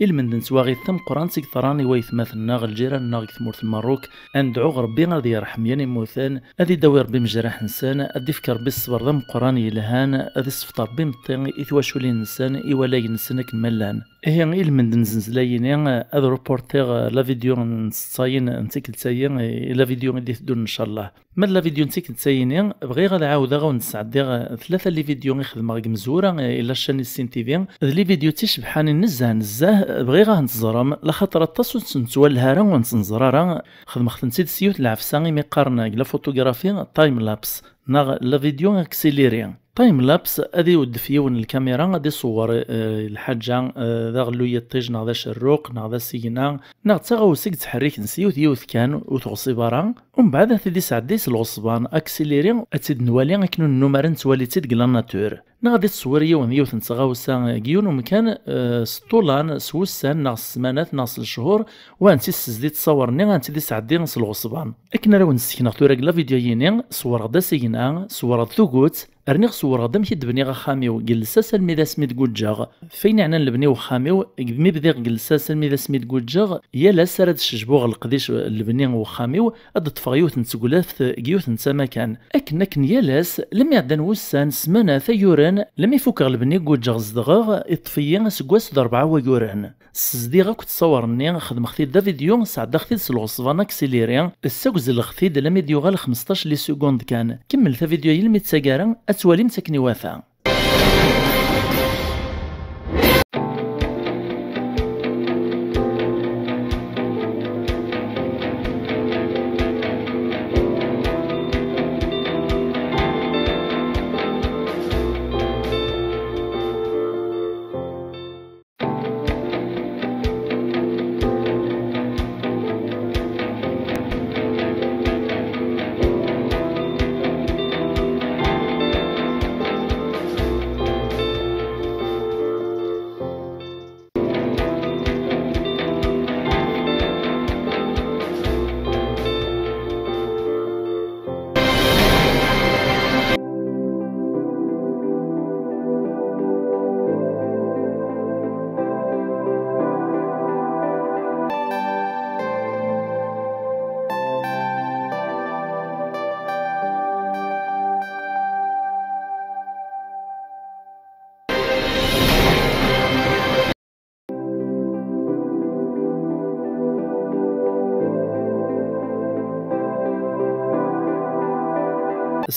المندن سواغي ثم قران سيك ثراني ويثمثنا الجيران غي ثمورة المروك ندعو ربي غادي يرحم يعني موثان ادي داوي ربي مجرح انسان ادي فكر بالصبر ذم قران يلهان ادي صفطر بي مطين اثواشولي انسان ايوالا ينسان كملان هي المندن زنزلايين هذا روبورتير لا فيديو نصاين نتيك تساين لا فيديو غادي تدور ان شاء الله من لا فيديو نتيك تساين بغي غادي نعاود ونسعد ثلاثه لي فيديو نخدم غير مزوره الى الشان السين تي في لي فيديو تيشبحاني نزه بغي غنتزرم لخاطر التصوت نتولها راه ونتنزرا خدم خدمتي سيوت العفساني مي قارنا لا فوتوغرافي تايم لابس ناغ لا فيديو اكسيليري تايم لابس ادي ود فيون الكاميرا غادي يصور الحاجه ذا غلو يطيج ناغ ذا شروق ناغ ذا سينا ناغ تاغوسيك تحريك نسيوت يوث كان وتغصي برا ومن بعد ثدي سعديس الغصبان اكسيليري اتيد نوالي كنو النمر نتوالي تيد كلا ناتور غادي تصور يوث نتغاوسا كيون ومكان سطولان سوسان ناغ السمانات ناغ الشهور وانتي السزدي تصورني غانتي دي سعدي نص الغصبان اكنا راهو نسكنا تورا لا فيديو يني صور غدا سينا صور ثوغوت ارني صور غدا مشي دبني غا خاميو جلساس الميدا سميت كوجاغ فين عنا نبني وخاميو مي بدي جلساس الميدا سميت كوجاغ يا لا سرد شجبوغ القديش البني وخاميو اد طفغيوت نتقولات كيوت نتا كان اكن يالاس لم يعدن وسان سمانه ثيوران لم يفك البني كوجاغ زدغاغ اطفيا سكواس 4 ويوران سزدي غا كنت تصورني خدم اختي دا فيديو سعد اختي سلغصفان اكسيليري السوز الاختي دا لم يديو غا 15 لي سكوند كان كمل ثا فيديو يلمي تساكارا اتوالي مسكني وافا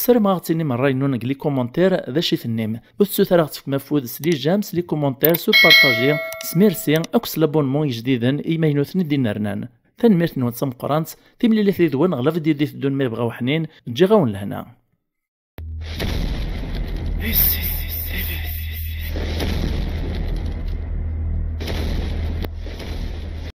السر ما غتيني من راي نونك لي كومونتير ذا شي ثنيم وتسو ثرا غتفك مفود سلي جامس لي كومونتير سو بارطاجي سميرسي اكس لابونمون جديدا ايما ينوثني دينا رنان تنميرت نوت سم قرانت تيملي لي ثريد وين غلا فيديو ديت دون ما يبغاو حنين تجي غاون لهنا